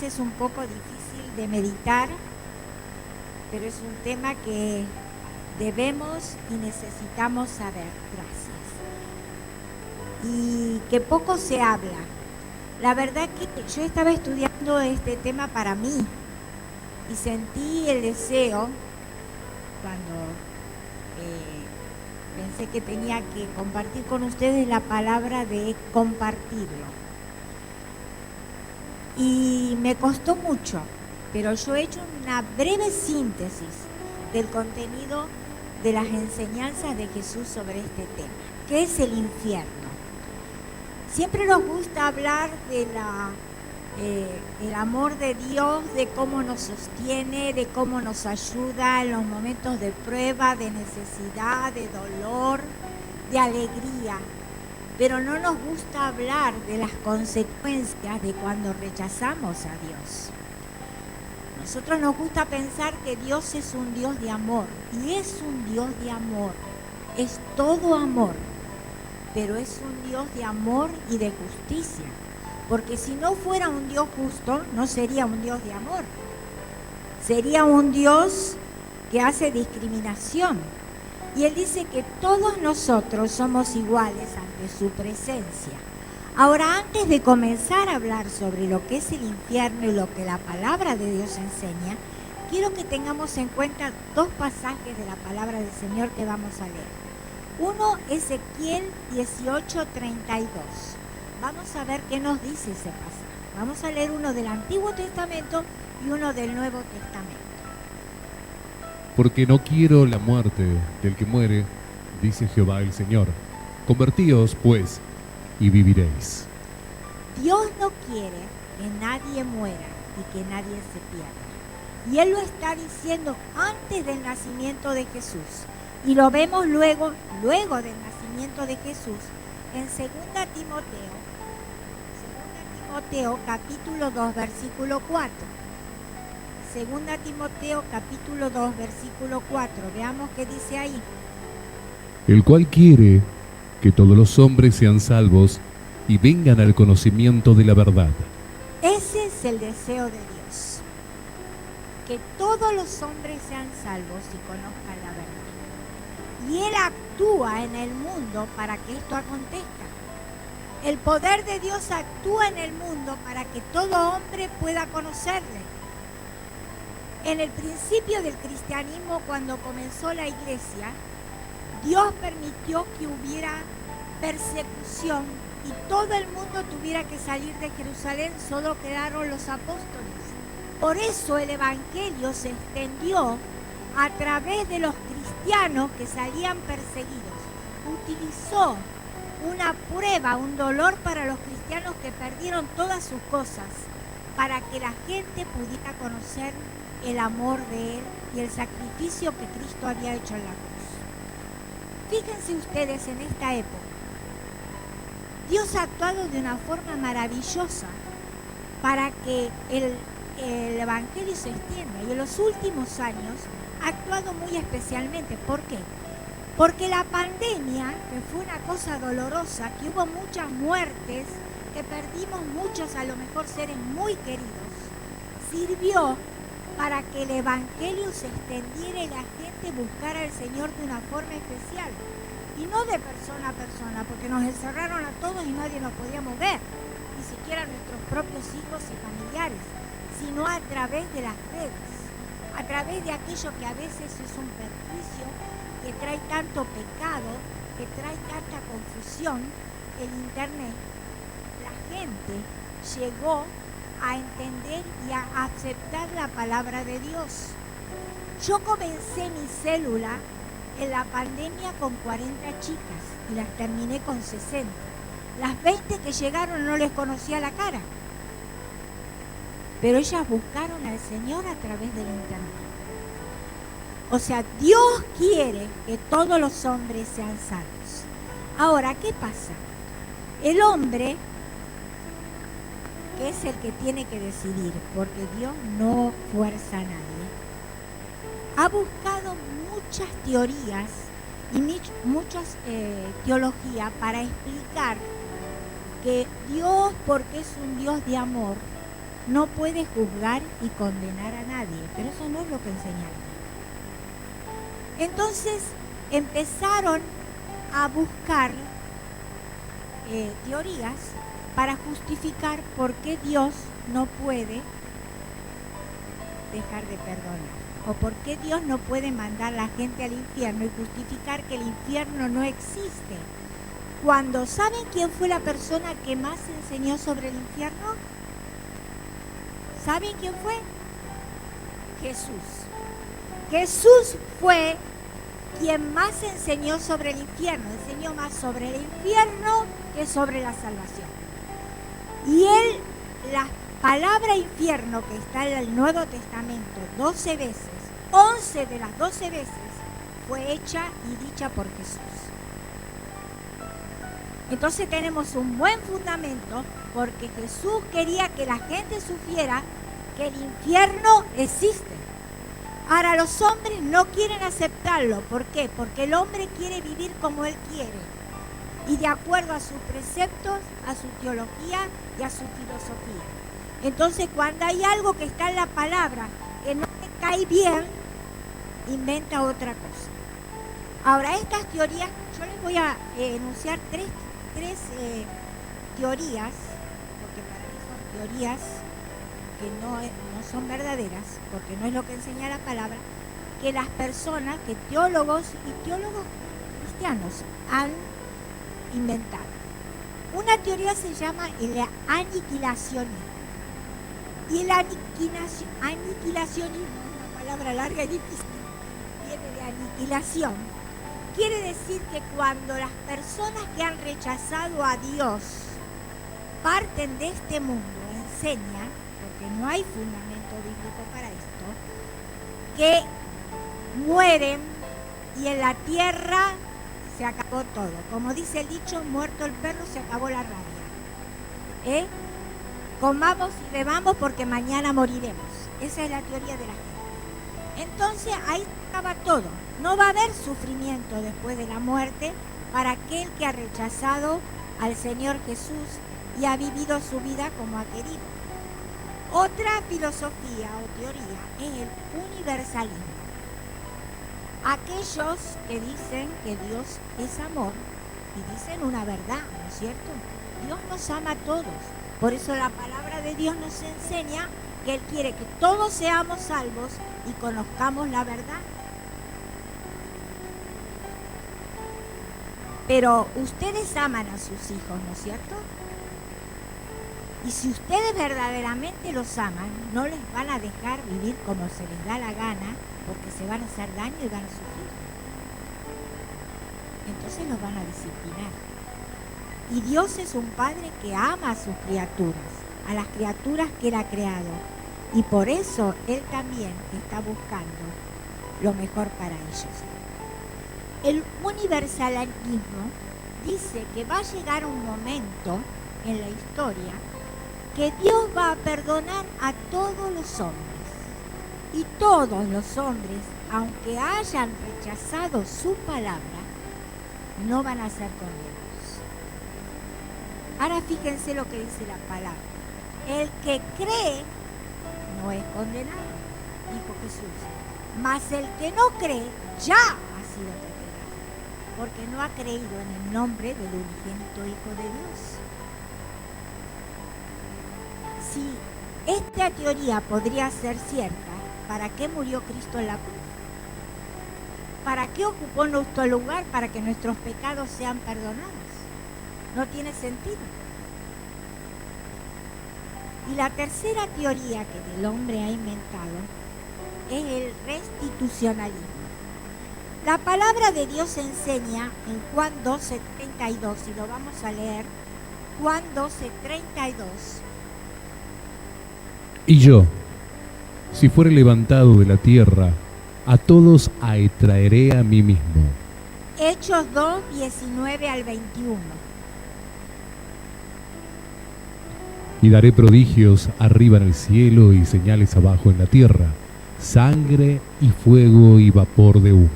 es un poco difícil de meditar, pero es un tema que debemos y necesitamos saber. Gracias. Y que poco se habla. La verdad que yo estaba estudiando este tema para mí y sentí el deseo cuando pensé que tenía que compartir con ustedes la palabra de compartirlo. Y me costó mucho, pero yo he hecho una breve síntesis del contenido de las enseñanzas de Jesús sobre este tema, que es el infierno. Siempre nos gusta hablar de el amor de Dios, de cómo nos sostiene, de cómo nos ayuda en los momentos de prueba, de necesidad, de dolor, de alegría. Pero no nos gusta hablar de las consecuencias de cuando rechazamos a Dios. Nosotros nos gusta pensar que Dios es un Dios de amor, y es un Dios de amor, es todo amor, pero es un Dios de amor y de justicia, porque si no fuera un Dios justo, no sería un Dios de amor, sería un Dios que hace discriminación. Y Él dice que todos nosotros somos iguales ante su presencia. Ahora, antes de comenzar a hablar sobre lo que es el infierno y lo que la palabra de Dios enseña, quiero que tengamos en cuenta dos pasajes de la palabra del Señor que vamos a leer. Uno, Ezequiel 18:32. Vamos a ver qué nos dice ese pasaje. Vamos a leer uno del Antiguo Testamento y uno del Nuevo Testamento. Porque no quiero la muerte del que muere, dice Jehová el Señor. Convertíos, pues, y viviréis. Dios no quiere que nadie muera y que nadie se pierda. Y Él lo está diciendo antes del nacimiento de Jesús. Y lo vemos luego del nacimiento de Jesús en 2 Timoteo capítulo 2, versículo 4. 2 Timoteo capítulo 2, versículo 4. Veamos qué dice ahí. El cual quiere que todos los hombres sean salvos y vengan al conocimiento de la verdad. Ese es el deseo de Dios. Que todos los hombres sean salvos y conozcan la verdad. Y Él actúa en el mundo para que esto acontezca. El poder de Dios actúa en el mundo para que todo hombre pueda conocerle. En el principio del cristianismo, cuando comenzó la iglesia, Dios permitió que hubiera persecución y todo el mundo tuviera que salir de Jerusalén, solo quedaron los apóstoles. Por eso el evangelio se extendió a través de los cristianos que salían perseguidos. Utilizó una prueba, un dolor para los cristianos que perdieron todas sus cosas, para que la gente pudiera conocer el amor de Él y el sacrificio que Cristo había hecho en la cruz. Fíjense ustedes en esta época. Dios ha actuado de una forma maravillosa para que el evangelio se extienda, y en los últimos años ha actuado muy especialmente. ¿Por qué? Porque la pandemia, que fue una cosa dolorosa, que hubo muchas muertes, que perdimos muchos, a lo mejor seres muy queridos, sirvió para que el evangelio se extendiera y la gente buscara al Señor de una forma especial. Y no de persona a persona, porque nos encerraron a todos y nadie nos podíamos ver, ni siquiera nuestros propios hijos y familiares, sino a través de las redes, a través de aquello que a veces es un perjuicio, que trae tanto pecado, que trae tanta confusión, el Internet. La gente llegó a entender y a aceptar la palabra de Dios. Yo comencé mi célula en la pandemia con 40 chicas y las terminé con 60. Las 20 que llegaron no les conocía la cara, pero ellas buscaron al Señor a través del Internet. O sea, Dios quiere que todos los hombres sean salvos. Ahora, ¿qué pasa? El hombre, que es el que tiene que decidir, porque Dios no fuerza a nadie, ha buscado muchas teorías y muchas teologías para explicar que Dios, porque es un Dios de amor, no puede juzgar y condenar a nadie, pero eso no es lo que enseña la Biblia. Entonces empezaron a buscar teorías para justificar por qué Dios no puede dejar de perdonar, o por qué Dios no puede mandar a la gente al infierno y justificar que el infierno no existe. Cuando ¿saben quién fue la persona que más enseñó sobre el infierno? ¿Saben quién fue? Jesús. Jesús fue quien más enseñó sobre el infierno, enseñó más sobre el infierno que sobre la salvación. Y él, la palabra infierno que está en el Nuevo Testamento 12 veces, 11 de las 12 veces fue hecha y dicha por Jesús. Entonces tenemos un buen fundamento porque Jesús quería que la gente supiera que el infierno existe. Ahora los hombres no quieren aceptarlo. ¿Por qué? Porque el hombre quiere vivir como él quiere y de acuerdo a sus preceptos, a su teología y a su filosofía. Entonces cuando hay algo que está en la palabra que no le cae bien, inventa otra cosa. Ahora estas teorías, yo les voy a enunciar tres teorías, porque para mí son teorías que no son verdaderas, porque no es lo que enseña la palabra, que las personas, que teólogos y teólogos cristianos han inventado. Una teoría se llama el aniquilacionismo. Y el aniquilacionismo, una palabra larga y difícil, viene de aniquilación. Quiere decir que cuando las personas que han rechazado a Dios parten de este mundo, enseñan, porque no hay fundamento bíblico para esto, que mueren y en la tierra se acabó todo. Como dice el dicho, muerto el perro, se acabó la rabia. Comamos y bebamos porque mañana moriremos. Esa es la teoría de la gente. Entonces ahí acaba todo. No va a haber sufrimiento después de la muerte para aquel que ha rechazado al Señor Jesús y ha vivido su vida como ha querido. Otra filosofía o teoría es el universalismo. Aquellos que dicen que Dios es amor y dicen una verdad, ¿no es cierto? Dios nos ama a todos. Por eso la palabra de Dios nos enseña que Él quiere que todos seamos salvos y conozcamos la verdad. Pero ustedes aman a sus hijos, ¿no es cierto? Y si ustedes verdaderamente los aman, no les van a dejar vivir como se les da la gana, porque se van a hacer daño y van a sufrir. Entonces los van a disciplinar. Y Dios es un Padre que ama a sus criaturas, a las criaturas que Él ha creado. Y por eso Él también está buscando lo mejor para ellos. El universalismo dice que va a llegar un momento en la historia que Dios va a perdonar a todos los hombres. Y todos los hombres, aunque hayan rechazado su palabra, no van a ser condenados. Ahora fíjense lo que dice la palabra. El que cree no es condenado, dijo Jesús. Mas el que no cree ya ha sido condenado, porque no ha creído en el nombre del unigénito Hijo de Dios. Si esta teoría podría ser cierta, ¿para qué murió Cristo en la cruz? ¿Para qué ocupó nuestro lugar? Para que nuestros pecados sean perdonados. No tiene sentido. Y la tercera teoría que el hombre ha inventado es el restitucionalismo. La palabra de Dios enseña en Juan 12:32, y lo vamos a leer, Juan 12:32. Y yo, si fuere levantado de la tierra, a todos atraeré a mí mismo. Hechos 2:19 al 21. Y daré prodigios arriba en el cielo y señales abajo en la tierra, sangre y fuego y vapor de humo.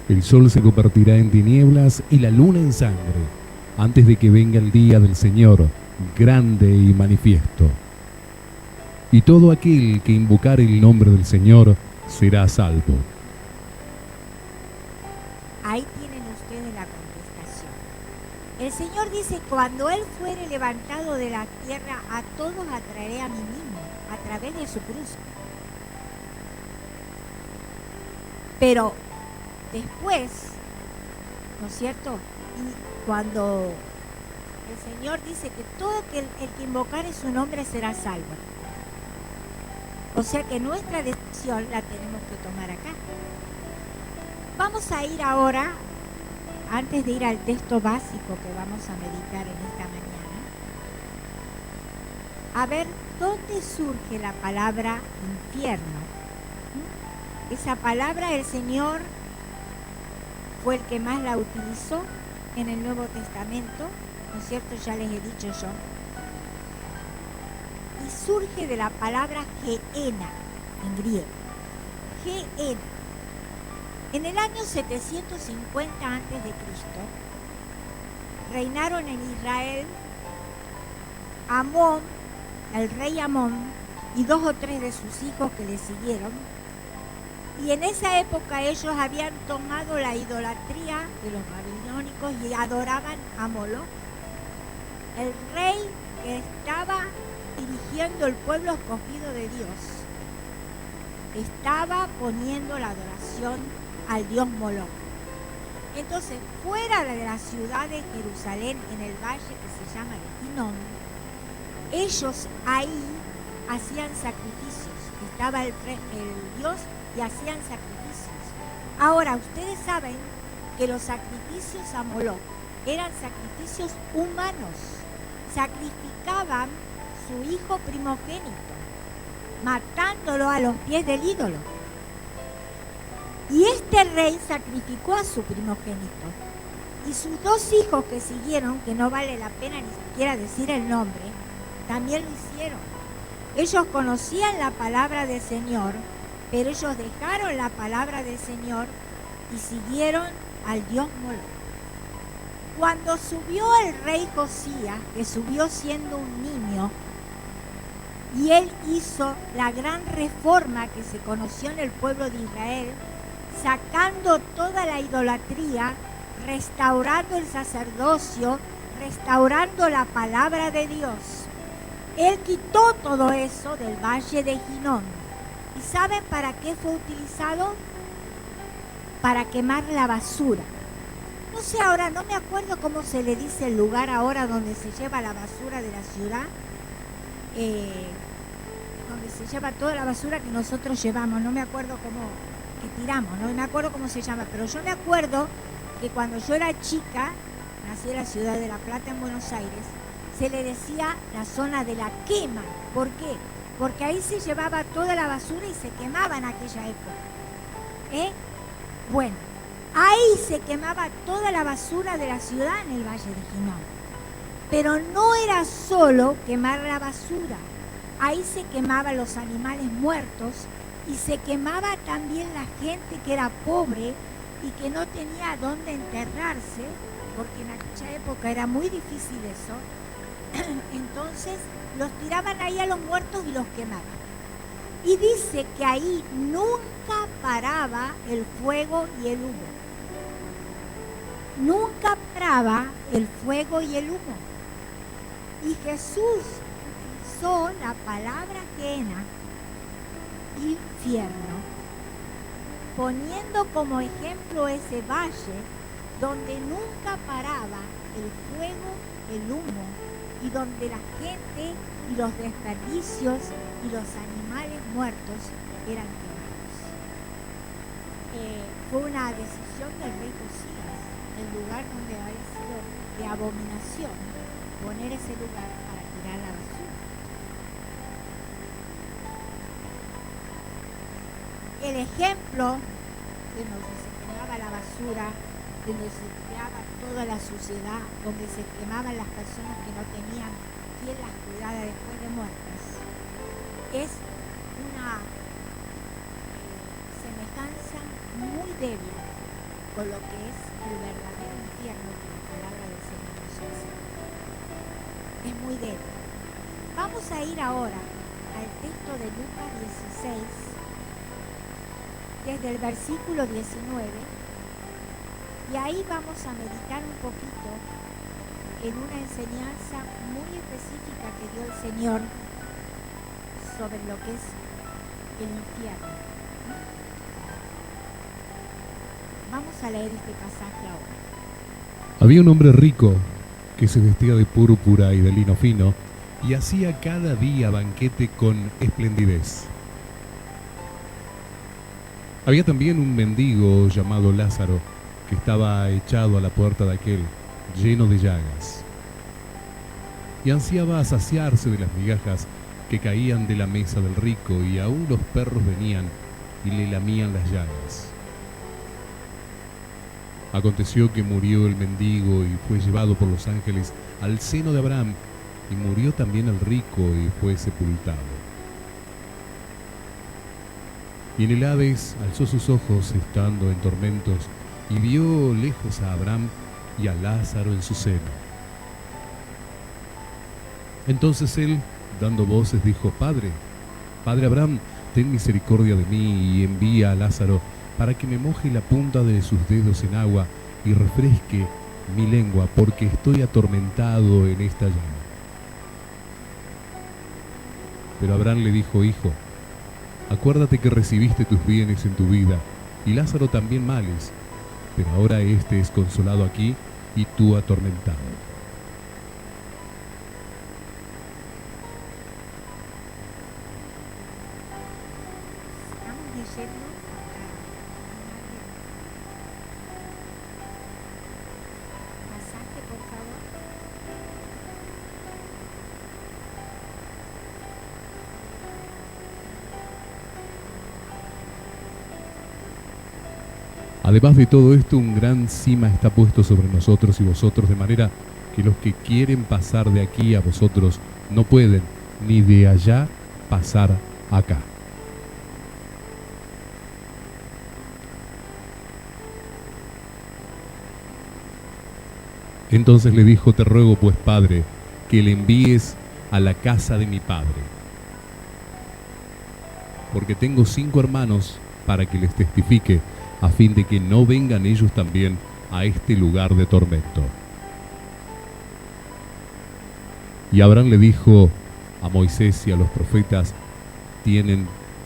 El sol se convertirá en tinieblas y la luna en sangre, antes de que venga el día del Señor, grande y manifiesto. y todo aquel que invocare el nombre del Señor será salvo. Ahí tienen ustedes la contestación. El Señor dice, cuando Él fuere levantado de la tierra, a todos atraeré a mí mismo, a través de su cruz. Pero después, ¿no es cierto? Y cuando el Señor dice que todo el que invocare su nombre será salvo. O sea que nuestra decisión la tenemos que tomar acá. Vamos a ir ahora, antes de ir al texto básico que vamos a meditar en esta mañana, a ver dónde surge la palabra infierno. Esa palabra el Señor fue el que más la utilizó en el Nuevo Testamento, ¿no es cierto? Ya les he dicho yo. Y surge de la palabra Gehenna, en griego. Gehenna. En el año 750 a.C., reinaron en Israel Amón, el rey Amón, y 2 o 3 de sus hijos que le siguieron. Y en esa época ellos habían tomado la idolatría de los babilónicos y adoraban a Moloch. El rey que estaba dirigiendo el pueblo escogido de Dios estaba poniendo la adoración al dios Moloch. Entonces, fuera de la ciudad de Jerusalén, en el valle que se llama el Hinnom, ellos ahí hacían sacrificios. Estaba el dios y hacían sacrificios. Ahora, ustedes saben que los sacrificios a Moloch eran sacrificios humanos. Sacrificaban su hijo primogénito, matándolo a los pies del ídolo. Y este rey sacrificó a su primogénito. Y sus 2 hijos que siguieron, que no vale la pena ni siquiera decir el nombre, también lo hicieron. Ellos conocían la palabra del Señor, pero ellos dejaron la palabra del Señor y siguieron al dios Moloch. Cuando subió el rey Josías, que subió siendo un niño, y él hizo la gran reforma que se conoció en el pueblo de Israel, sacando toda la idolatría, restaurando el sacerdocio, restaurando la palabra de Dios. Él quitó todo eso del valle de Hinnom. ¿Y saben para qué fue utilizado? Para quemar la basura. No sé ahora, no me acuerdo cómo se le dice el lugar ahora donde se lleva la basura de la ciudad, donde se lleva toda la basura que nosotros llevamos, no me acuerdo cómo, que tiramos, no me acuerdo cómo se llama, pero yo me acuerdo que cuando yo era chica, nací en la ciudad de La Plata, en Buenos Aires, se le decía la zona de la quema. ¿Por qué? Porque ahí se llevaba toda la basura y se quemaba en aquella época. Bueno, ahí se quemaba toda la basura de la ciudad en el Valle de Hinnom. Pero no era solo quemar la basura. Ahí se quemaban los animales muertos y se quemaba también la gente que era pobre y que no tenía dónde enterrarse, porque en aquella época era muy difícil eso. Entonces los tiraban ahí a los muertos y los quemaban. Y dice que ahí nunca paraba el fuego y el humo. Nunca paraba el fuego y el humo. Y Jesús utilizó la palabra Gehenna, infierno, poniendo como ejemplo ese valle donde nunca paraba el fuego, el humo, y donde la gente y los desperdicios y los animales muertos eran quemados. Fue una decisión del rey Josías, el lugar donde había sido de abominación, poner ese lugar para tirar la basura. El ejemplo de donde se quemaba la basura, donde se tiraba toda la suciedad, donde se quemaban las personas que no tenían quien las cuidara después de muertas, es una semejanza muy débil con lo que es el verdadero infierno que la palabra del Señor nos enseña. Es muy débil. Vamos a ir ahora al texto de Lucas 16, desde el versículo 19, y ahí vamos a meditar un poquito en una enseñanza muy específica que dio el Señor sobre lo que es el infierno. Vamos a leer este pasaje ahora. Había un hombre rico que se vestía de púrpura y de lino fino y hacía cada día banquete con esplendidez. Había también un mendigo llamado Lázaro que estaba echado a la puerta de aquel, lleno de llagas, y ansiaba saciarse de las migajas que caían de la mesa del rico, y aún los perros venían y le lamían las llagas. Aconteció que murió el mendigo y fue llevado por los ángeles al seno de Abraham, y murió también el rico y fue sepultado. Y en el Hades alzó sus ojos estando en tormentos y vio lejos a Abraham y a Lázaro en su seno. Entonces él, dando voces, dijo: Padre Abraham, ten misericordia de mí y envía a Lázaro para que me moje la punta de sus dedos en agua y refresque mi lengua, porque estoy atormentado en esta llama. Pero Abraham le dijo: Hijo, acuérdate que recibiste tus bienes en tu vida, y Lázaro también males, pero ahora éste es consolado aquí y tú atormentado. Estamos leyendo pasaje, por favor. Además de todo esto, un gran cima está puesto sobre nosotros y vosotros, de manera que los que quieren pasar de aquí a vosotros no pueden, ni de allá pasar acá. Entonces le dijo: Te ruego pues, Padre, que le envíes a la casa de mi padre, porque tengo 5 hermanos, para que les testifique, a fin de que no vengan ellos también a este lugar de tormento. Y Abraham le dijo a Moisés y a los profetas: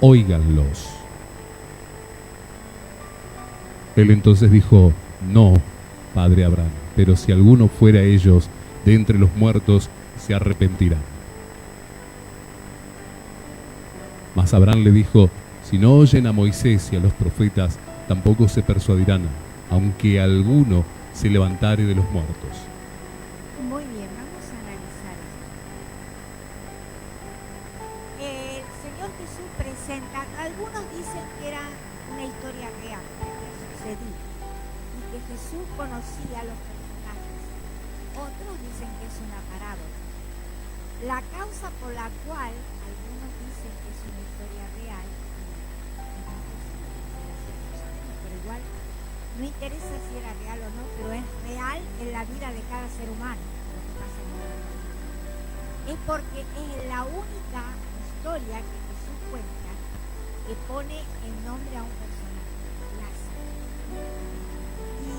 óiganlos. Él entonces dijo: No, padre Abraham, pero si alguno fuera ellos de entre los muertos, se arrepentirán. Mas Abraham le dijo: Si no oyen a Moisés y a los profetas, tampoco se persuadirán, aunque alguno se levantare de los muertos. Muy bien, vamos a analizar esto. El Señor Jesús presenta, algunos dicen que era una historia real, que había sucedido, y que Jesús conocía a los personajes. Otros dicen que es una parábola. La causa por la cual algunos dicen que es una historia real, pero igual no interesa si era real o no, pero es real en la vida de cada ser humano lo que pasa en el mundo. Es porque es la única historia que Jesús cuenta que pone el nombre a un personaje, Lázaro. Y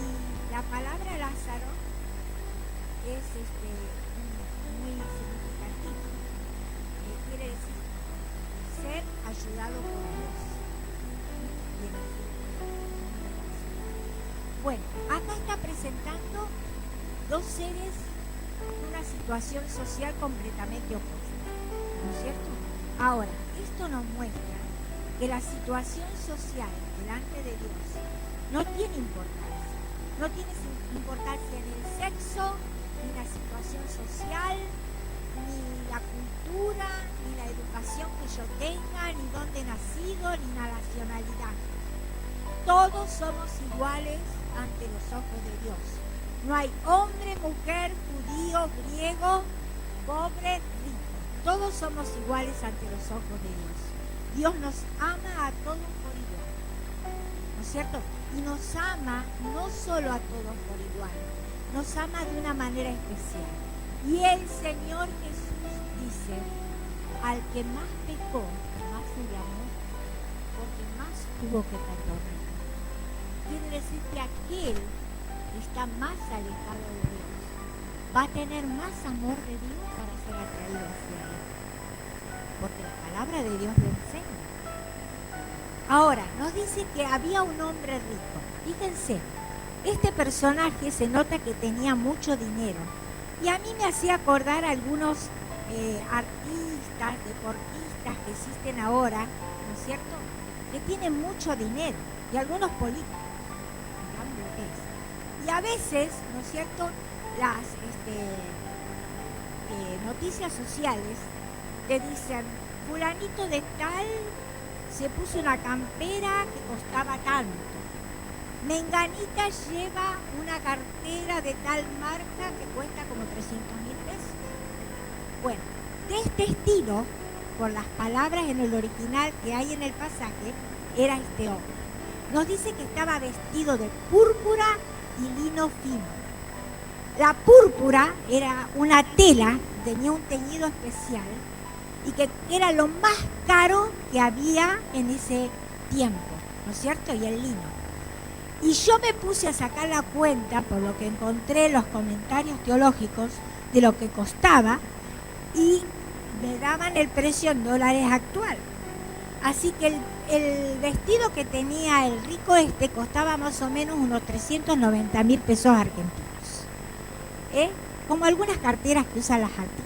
la palabra Lázaro es muy significativo. Quiere decir ser ayudado por Dios. Bueno, acá está presentando 2 seres en una situación social completamente opuesta, ¿no es cierto? Ahora, esto nos muestra que la situación social delante de Dios no tiene importancia. No tiene importancia en el sexo, ni la situación social, ni la cultura, ni la educación que yo tenga, ni dónde he nacido, ni la nacionalidad. Todos somos iguales ante los ojos de Dios. No hay hombre, mujer, judío, griego, pobre, rico. Todos somos iguales ante los ojos de Dios. Dios nos ama a todos por igual, ¿no es cierto? Y nos ama no solo a todos por igual, nos ama de una manera especial. Y el Señor Jesús dice al que más pecó, más se le amó, porque más tuvo que perdonar. Quiere decir que aquel que está más alejado de Dios va a tener más amor de Dios para ser atraído hacia Él, porque la palabra de Dios lo enseña. Ahora, nos dice que había un hombre rico. Fíjense, este personaje se nota que tenía mucho dinero. Y a mí me hacía acordar a algunos artistas, deportistas que existen ahora, ¿no es cierto?, que tienen mucho dinero, y algunos políticos, y a veces, ¿no es cierto?, las noticias sociales te dicen, fulanito de tal se puso una campera que costaba tanto, menganita lleva una cartera de tal marca que cuesta como 300.000 pesos. Bueno, de este estilo, por las palabras en el original que hay en el pasaje, era este hombre. Nos dice que estaba vestido de púrpura y lino fino. La púrpura era una tela, tenía un teñido especial y que era lo más caro que había en ese tiempo, ¿no es cierto? Y el lino. Y yo me puse a sacar la cuenta, por lo que encontré en los comentarios teológicos, de lo que costaba, y me daban el precio en dólares actual. Así que el vestido que tenía el rico costaba más o menos unos 390.000 pesos argentinos. Como algunas carteras que usan las artistas.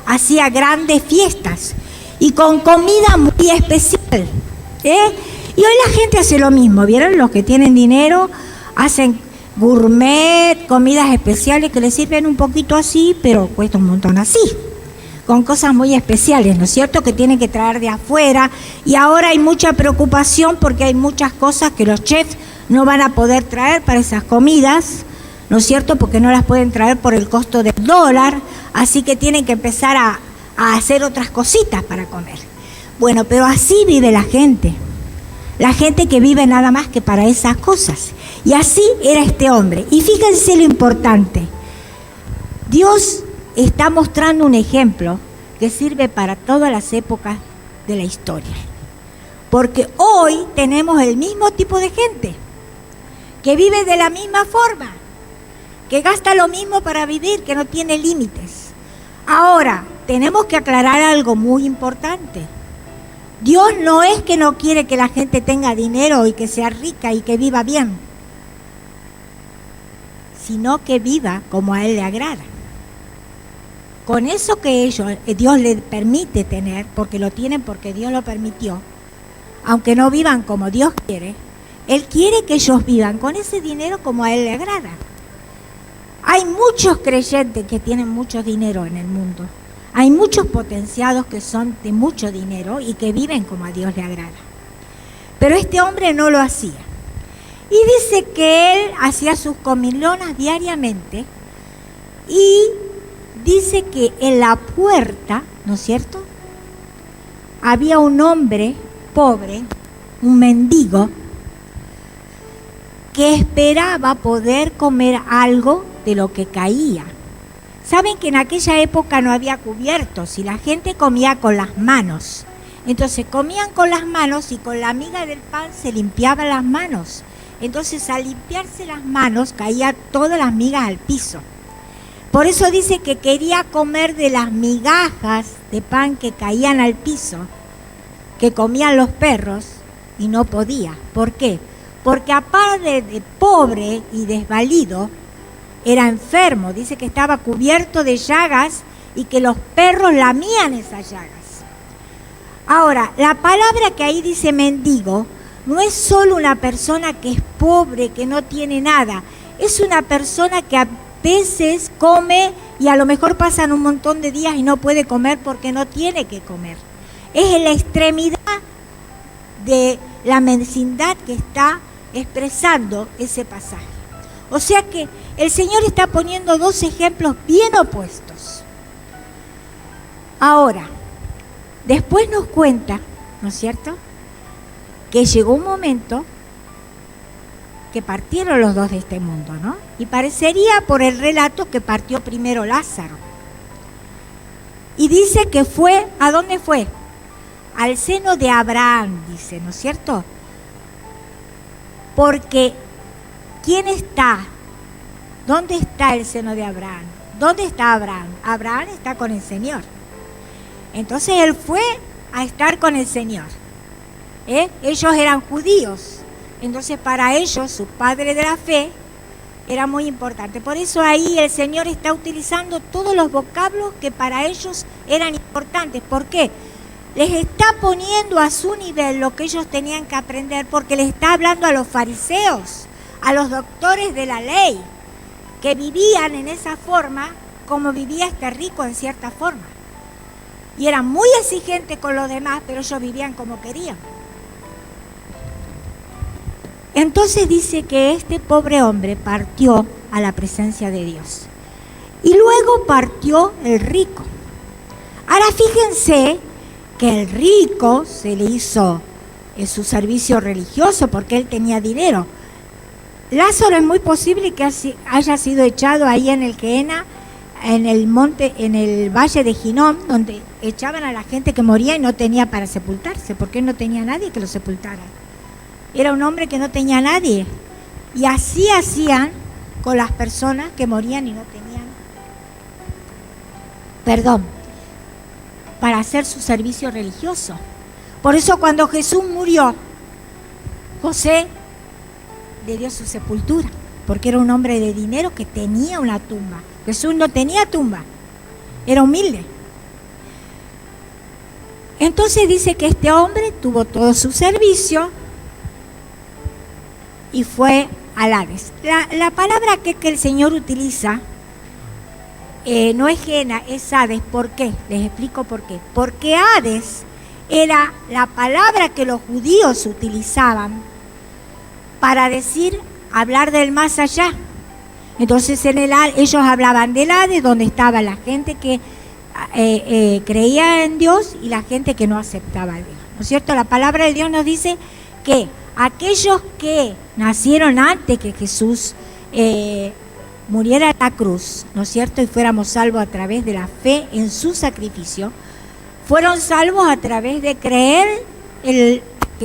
Hacía grandes fiestas y con comida muy especial, y hoy la gente hace lo mismo, ¿vieron? Los que tienen dinero hacen gourmet, comidas especiales que les sirven un poquito así, pero cuesta un montón así, con cosas muy especiales, ¿no es cierto?, que tienen que traer de afuera, y ahora hay mucha preocupación porque hay muchas cosas que los chefs no van a poder traer para esas comidas, ¿no es cierto?, porque no las pueden traer por el costo del dólar, así que tienen que empezar a hacer otras cositas para comer. Bueno, pero así vive la gente que vive nada más que para esas cosas. Y así era este hombre. Y fíjense lo importante, Dios está mostrando un ejemplo que sirve para todas las épocas de la historia. Porque hoy tenemos el mismo tipo de gente, que vive de la misma forma, que gasta lo mismo para vivir, que no tiene límites. Ahora, tenemos que aclarar algo muy importante. Dios no es que no quiere que la gente tenga dinero y que sea rica y que viva bien, sino que viva como a Él le agrada. Con eso que Dios les permite tener, porque lo tienen porque Dios lo permitió, aunque no vivan como Dios quiere, Él quiere que ellos vivan con ese dinero como a Él le agrada. Hay muchos creyentes que tienen mucho dinero en el mundo. Hay muchos potenciados que son de mucho dinero y que viven como a Dios le agrada. Pero este hombre no lo hacía. Y dice que él hacía sus comilonas diariamente y dice que en la puerta, ¿no es cierto?, había un hombre pobre, un mendigo, que esperaba poder comer algo de lo que caía. Saben que en aquella época no había cubiertos y la gente comía con las manos. Entonces comían con las manos y con la miga del pan se limpiaban las manos. Entonces al limpiarse las manos caían todas las migas al piso. Por eso dice que quería comer de las migajas de pan que caían al piso, que comían los perros, y no podía. ¿Por qué? Porque aparte de pobre y desvalido, era enfermo. Dice que estaba cubierto de llagas y que los perros lamían esas llagas. Ahora, la palabra que ahí dice mendigo no es solo una persona que es pobre, que no tiene nada. Es una persona que a veces come y a lo mejor pasan un montón de días y no puede comer porque no tiene que comer. Es en la extremidad de la mendicindad que está expresando ese pasaje. O sea que el Señor está poniendo dos ejemplos bien opuestos. Ahora, después nos cuenta, ¿no es cierto?, que llegó un momento que partieron los dos de este mundo, ¿no? Y parecería por el relato que partió primero Lázaro. Y dice que fue, ¿a dónde fue? Al seno de Abraham, dice, ¿no es cierto? Porque, ¿quién está? ¿Dónde está el seno de Abraham? ¿Dónde está Abraham? Abraham está con el Señor. Entonces él fue a estar con el Señor. Ellos eran judíos. Entonces para ellos, su padre de la fe, era muy importante. Por eso ahí el Señor está utilizando todos los vocablos que para ellos eran importantes. ¿Por qué? Les está poniendo a su nivel lo que ellos tenían que aprender, porque les está hablando a los fariseos, a los doctores de la ley, que vivían en esa forma como vivía este rico en cierta forma. Y eran muy exigentes con los demás, pero ellos vivían como querían. Entonces dice que este pobre hombre partió a la presencia de Dios. Y luego partió el rico. Ahora fíjense que el rico se le hizo su servicio religioso porque él tenía dinero. Lázaro es muy posible que haya sido echado ahí en el Gehenna, en el monte, en el valle de Hinnom, donde echaban a la gente que moría y no tenía para sepultarse, porque él no tenía nadie que lo sepultara. Era un hombre que no tenía nadie. Y así hacían con las personas que morían y no tenían perdón para hacer su servicio religioso. Por eso cuando Jesús murió, José le dio su sepultura, porque era un hombre de dinero que tenía una tumba. Jesús no tenía tumba, era humilde. Entonces dice que este hombre tuvo todo su servicio y fue al Hades. La palabra que el Señor utiliza no es Gehenna, es Hades. ¿Por qué? Les explico por qué. Porque Hades era la palabra que los judíos utilizaban para decir, hablar del más allá. Entonces ellos hablaban del Hades, donde estaba la gente que creía en Dios y la gente que no aceptaba a Dios, ¿no es cierto? La palabra de Dios nos dice que aquellos que nacieron antes que Jesús muriera en la cruz, ¿no es cierto?, y fuéramos salvos a través de la fe en su sacrificio, fueron salvos a través de creer que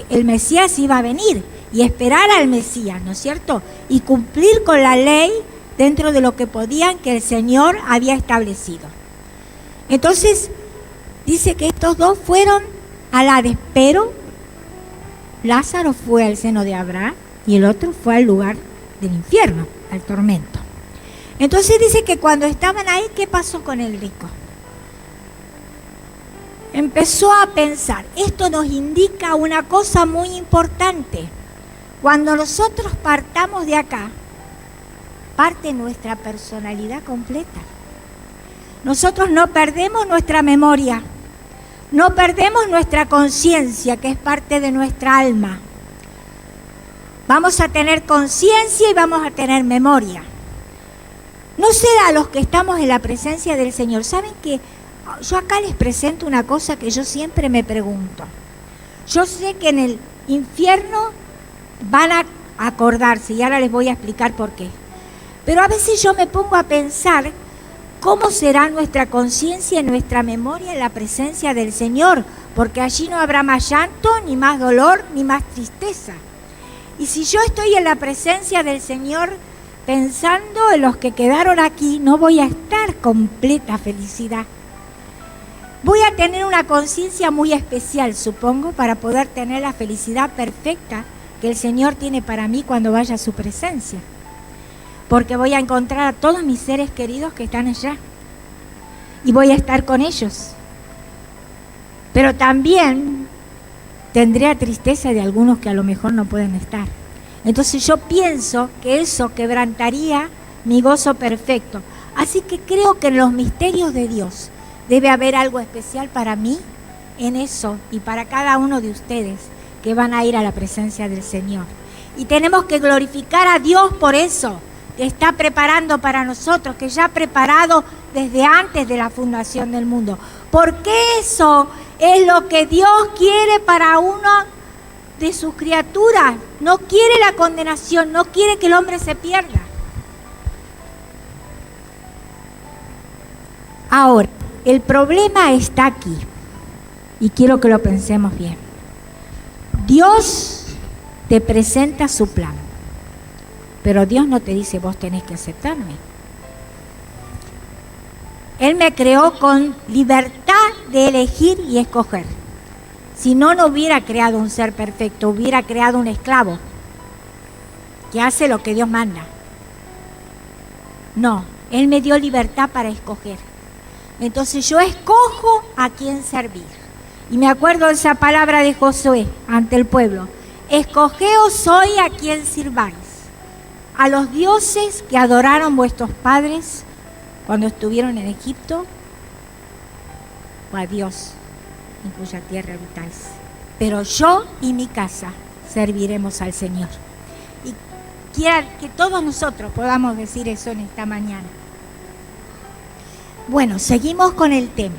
el Mesías iba a venir y esperar al Mesías, ¿no es cierto?, y cumplir con la ley dentro de lo que podían, que el Señor había establecido. Entonces dice que estos dos fueron al Hades, pero Lázaro fue al seno de Abraham y el otro fue al lugar del infierno, al tormento. Entonces dice que cuando estaban ahí, ¿qué pasó con el rico? Empezó a pensar. Esto nos indica una cosa muy importante. Cuando nosotros partamos de acá, parte nuestra personalidad completa. Nosotros no perdemos nuestra memoria. No perdemos nuestra conciencia, que es parte de nuestra alma. Vamos a tener conciencia y vamos a tener memoria. No sé a los que estamos en la presencia del Señor. ¿Saben que yo acá les presento una cosa que yo siempre me pregunto? Yo sé que en el infierno van a acordarse y ahora les voy a explicar por qué. Pero a veces yo me pongo a pensar ¿cómo será nuestra conciencia y nuestra memoria en la presencia del Señor? Porque allí no habrá más llanto, ni más dolor, ni más tristeza. Y si yo estoy en la presencia del Señor pensando en los que quedaron aquí, no voy a estar completa felicidad. Voy a tener una conciencia muy especial, supongo, para poder tener la felicidad perfecta que el Señor tiene para mí cuando vaya a su presencia. Porque voy a encontrar a todos mis seres queridos que están allá y voy a estar con ellos. Pero también tendré tristeza de algunos que a lo mejor no pueden estar. Entonces yo pienso que eso quebrantaría mi gozo perfecto. Así que creo que en los misterios de Dios debe haber algo especial para mí en eso y para cada uno de ustedes que van a ir a la presencia del Señor. Y tenemos que glorificar a Dios por eso. está preparando para nosotros, que ya ha preparado desde antes de la fundación del mundo. Porque eso es lo que Dios quiere para uno de sus criaturas. No quiere la condenación, no quiere que el hombre se pierda. Ahora, el problema está aquí, y quiero que lo pensemos bien. Dios te presenta su plan, pero Dios no te dice vos tenés que aceptarme. Él me creó con libertad de elegir y escoger. Si no, no hubiera creado un ser perfecto, hubiera creado un esclavo que hace lo que Dios manda. No, Él me dio libertad para escoger. Entonces yo escojo a quién servir. Y me acuerdo de esa palabra de Josué ante el pueblo. Escogeos hoy a quién sirváis. A los dioses que adoraron vuestros padres cuando estuvieron en Egipto, o a Dios en cuya tierra habitáis. Pero yo y mi casa serviremos al Señor. Y quiero que todos nosotros podamos decir eso en esta mañana. Bueno, seguimos con el tema.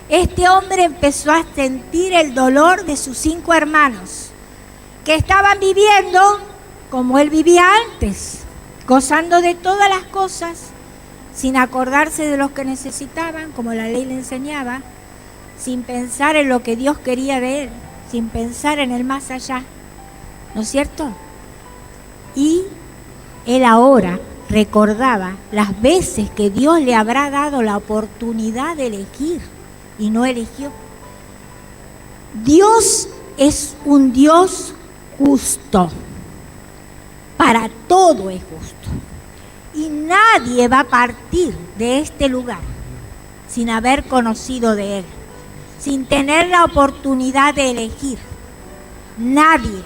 Este hombre empezó a sentir el dolor de sus 5 hermanos, que estaban viviendo como él vivía antes, gozando de todas las cosas, sin acordarse de los que necesitaban, como la ley le enseñaba, sin pensar en lo que Dios quería de él, sin pensar en el más allá, ¿no es cierto? Y él ahora recordaba las veces que Dios le habrá dado la oportunidad de elegir y no eligió. Dios es un Dios justo, para todo es justo. Y nadie va a partir de este lugar sin haber conocido de Él, sin tener la oportunidad de elegir. Nadie,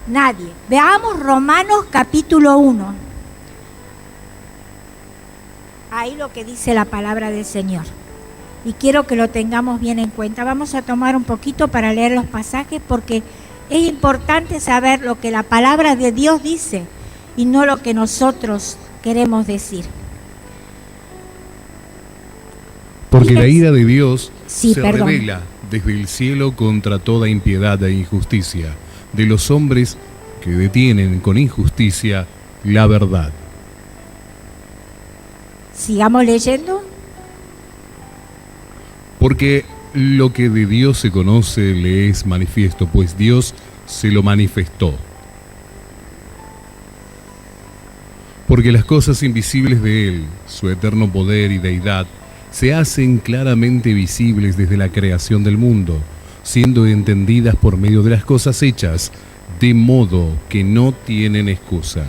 nadie. Veamos Romanos capítulo 1. Ahí lo que dice la palabra del Señor. Y quiero que lo tengamos bien en cuenta. Vamos a tomar un poquito para leer los pasajes porque es importante saber lo que la palabra de Dios dice y no lo que nosotros queremos decir. Porque la ira de Dios se revela desde el cielo contra toda impiedad e injusticia de los hombres que detienen con injusticia la verdad. Sigamos leyendo. Porque lo que de Dios se conoce le es manifiesto, pues Dios se lo manifestó. Porque las cosas invisibles de Él, su eterno poder y deidad, se hacen claramente visibles desde la creación del mundo, siendo entendidas por medio de las cosas hechas, de modo que no tienen excusa.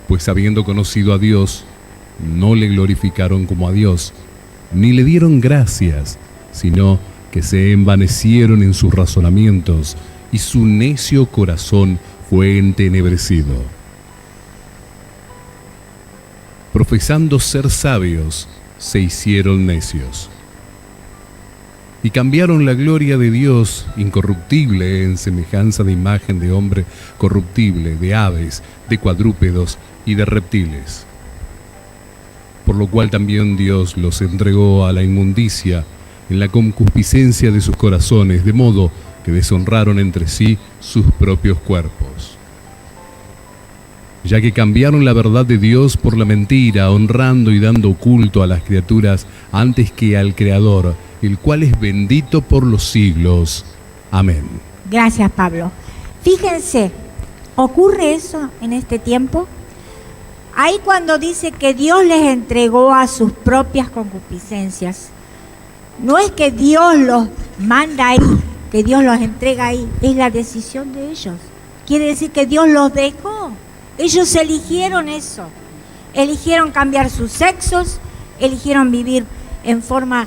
Pues habiendo conocido a Dios, no le glorificaron como a Dios, ni le dieron gracias, sino que se envanecieron en sus razonamientos, y su necio corazón fue entenebrecido. Profesando ser sabios, se hicieron necios. Y cambiaron la gloria de Dios incorruptible en semejanza de imagen de hombre corruptible, de aves, de cuadrúpedos y de reptiles. Por lo cual también Dios los entregó a la inmundicia en la concupiscencia de sus corazones, de modo que deshonraron entre sí sus propios cuerpos. Ya que cambiaron la verdad de Dios por la mentira, honrando y dando culto a las criaturas antes que al Creador, el cual es bendito por los siglos. Amén. Gracias, Pablo. Fíjense, ¿ocurre eso en este tiempo? Ahí cuando dice que Dios les entregó a sus propias concupiscencias, no es que Dios los manda ahí, que Dios los entrega ahí, es la decisión de ellos. Quiere decir que Dios los dejó. Ellos eligieron eso. Eligieron cambiar sus sexos, eligieron vivir en forma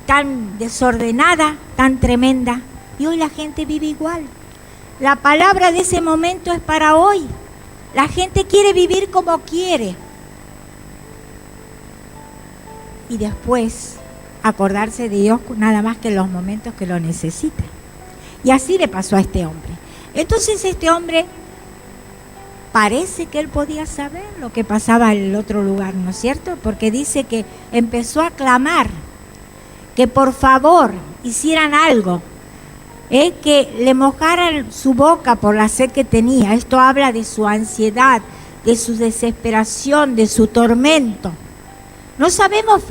tan desordenada, tan tremenda. Y hoy la gente vive igual. La palabra de ese momento es para hoy. La gente quiere vivir como quiere. Y después acordarse de Dios nada más que en los momentos que lo necesita. Y así le pasó a este hombre. Entonces este hombre parece que él podía saber lo que pasaba en el otro lugar, ¿no es cierto? Porque dice que empezó a clamar que por favor hicieran algo, que le mojaran su boca por la sed que tenía. Esto habla de su ansiedad, de su desesperación, de su tormento. No sabemos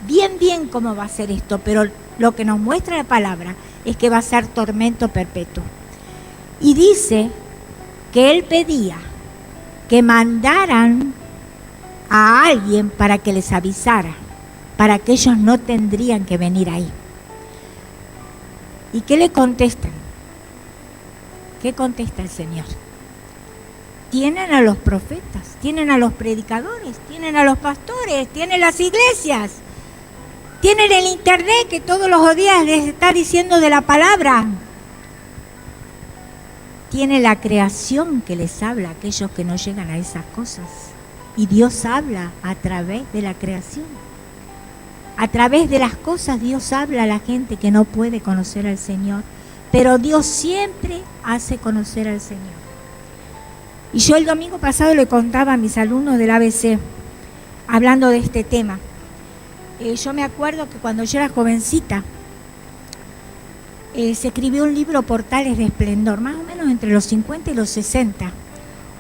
bien cómo va a ser esto, pero lo que nos muestra la palabra es que va a ser tormento perpetuo. Y dice que él pedía que mandaran a alguien para que les avisara, para que ellos no tendrían que venir ahí. ¿Y qué le contestan? ¿Qué contesta el Señor? Tienen a los profetas, tienen a los predicadores, tienen a los pastores, tienen las iglesias, tienen el internet que todos los días les está diciendo de la palabra. Tiene la creación que les habla a aquellos que no llegan a esas cosas. Y Dios habla a través de la creación. A través de las cosas Dios habla a la gente que no puede conocer al Señor. Pero Dios siempre hace conocer al Señor. Y yo el domingo pasado le contaba a mis alumnos del ABC, hablando de este tema. Yo me acuerdo que cuando yo era jovencita, se escribió un libro, Portales de Esplendor, más o menos entre los 50 y los 60.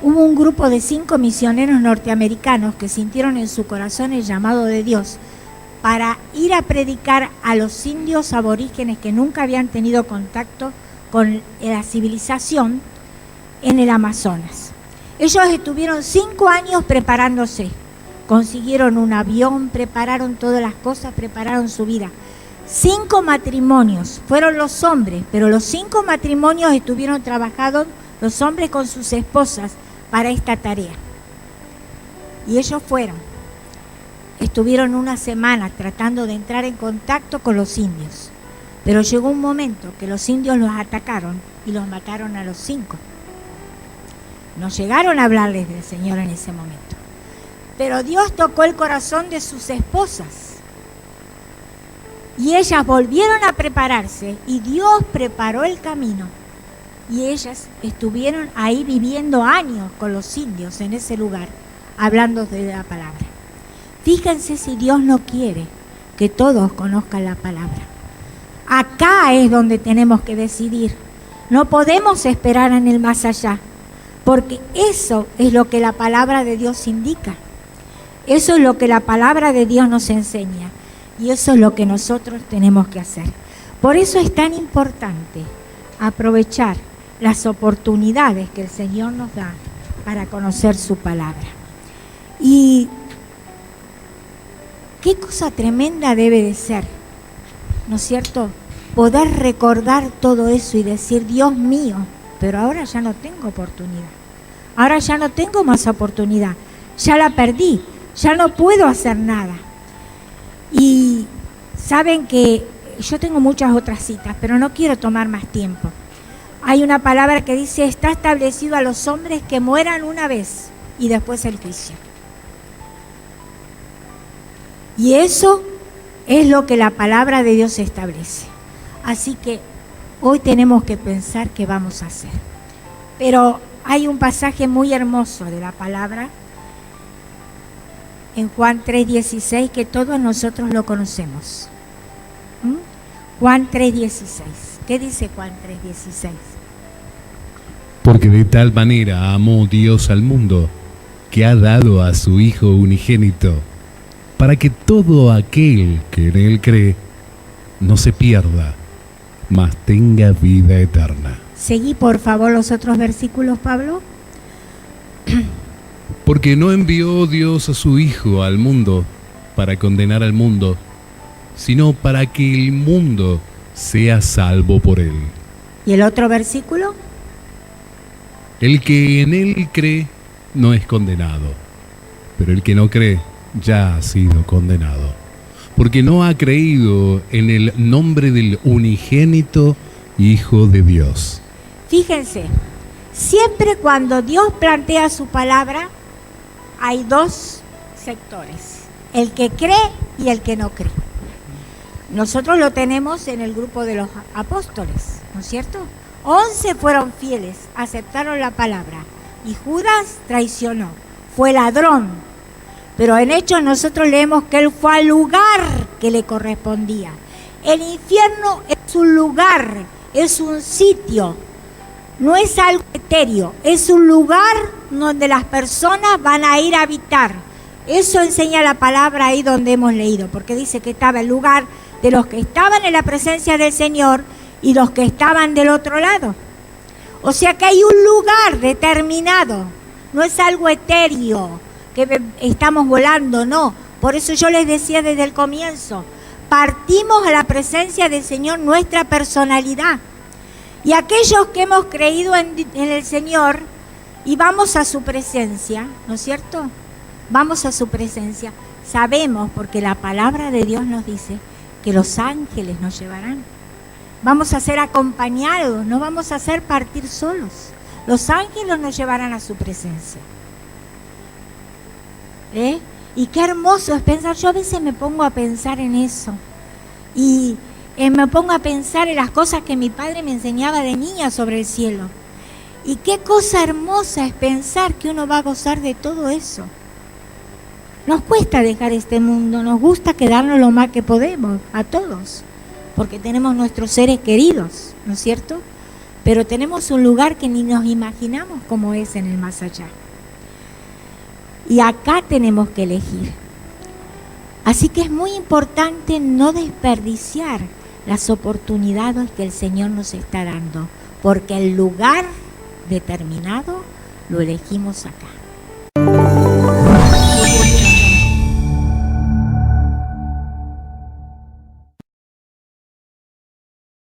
Hubo un grupo de 5 misioneros norteamericanos que sintieron en su corazón el llamado de Dios para ir a predicar a los indios aborígenes que nunca habían tenido contacto con la civilización en el Amazonas. Ellos estuvieron 5 años preparándose, consiguieron un avión, prepararon todas las cosas, prepararon su vida. 5 matrimonios, fueron los hombres, pero los 5 matrimonios estuvieron trabajando los hombres con sus esposas para esta tarea. Y ellos estuvieron una semana tratando de entrar en contacto con los indios, pero llegó un momento que los indios los atacaron y los mataron a los 5. No llegaron a hablarles del Señor en ese momento, pero Dios tocó el corazón de sus esposas. Y ellas volvieron a prepararse y Dios preparó el camino. Y ellas estuvieron ahí viviendo años con los indios en ese lugar, hablando de la palabra. Fíjense si Dios no quiere que todos conozcan la palabra. Acá es donde tenemos que decidir. No podemos esperar en el más allá, porque eso es lo que la palabra de Dios indica. Eso es lo que la palabra de Dios nos enseña. Y eso es lo que nosotros tenemos que hacer. Por eso es tan importante aprovechar las oportunidades que el Señor nos da para conocer su palabra. Y qué cosa tremenda debe de ser, ¿no es cierto? Poder recordar todo eso y decir, Dios mío, pero ahora ya no tengo oportunidad. Ahora ya no tengo más oportunidad. Ya la perdí. Ya no puedo hacer nada. Y saben que yo tengo muchas otras citas, pero no quiero tomar más tiempo. Hay una palabra que dice, está establecido a los hombres que mueran una vez y después el juicio. Y eso es lo que la palabra de Dios establece. Así que hoy tenemos que pensar qué vamos a hacer. Pero hay un pasaje muy hermoso de la palabra en Juan 3:16, que todos nosotros lo conocemos. Juan 3:16. ¿Qué dice Juan 3:16? Porque de tal manera amó Dios al mundo, que ha dado a su Hijo unigénito, para que todo aquel que en Él cree no se pierda, mas tenga vida eterna. Seguí por favor los otros versículos, Pablo. Porque no envió Dios a su Hijo al mundo para condenar al mundo, sino para que el mundo sea salvo por él. ¿Y el otro versículo? El que en él cree no es condenado, pero el que no cree ya ha sido condenado, porque no ha creído en el nombre del unigénito Hijo de Dios. Fíjense, siempre cuando Dios plantea su palabra, hay 2 sectores, el que cree y el que no cree. Nosotros lo tenemos en el grupo de los apóstoles, ¿no es cierto? 11 fueron fieles, aceptaron la palabra, y Judas traicionó, fue ladrón. Pero en Hechos nosotros leemos que él fue al lugar que le correspondía. El infierno es un lugar, es un sitio, no es algo etéreo, es un lugar donde las personas van a ir a habitar. Eso enseña la palabra ahí donde hemos leído, porque dice que estaba el lugar de los que estaban en la presencia del Señor y los que estaban del otro lado. O sea que hay un lugar determinado, no es algo etéreo, que estamos volando, no. Por eso yo les decía desde el comienzo, partimos a la presencia del Señor nuestra personalidad. Y aquellos que hemos creído en el Señor y vamos a su presencia, ¿no es cierto? Vamos a su presencia. Sabemos, porque la palabra de Dios nos dice, que los ángeles nos llevarán. Vamos a ser acompañados, no vamos a hacer partir solos. Los ángeles nos llevarán a su presencia. Y qué hermoso es pensar. Yo a veces me pongo a pensar en eso. Y me pongo a pensar en las cosas que mi padre me enseñaba de niña sobre el cielo. Y qué cosa hermosa es pensar que uno va a gozar de todo eso. Nos cuesta dejar este mundo, nos gusta quedarnos lo más que podemos, a todos, porque tenemos nuestros seres queridos, ¿no es cierto? Pero tenemos un lugar que ni nos imaginamos cómo es en el más allá. Y acá tenemos que elegir. Así que es muy importante no desperdiciar las oportunidades que el Señor nos está dando, porque el lugar determinado lo elegimos acá.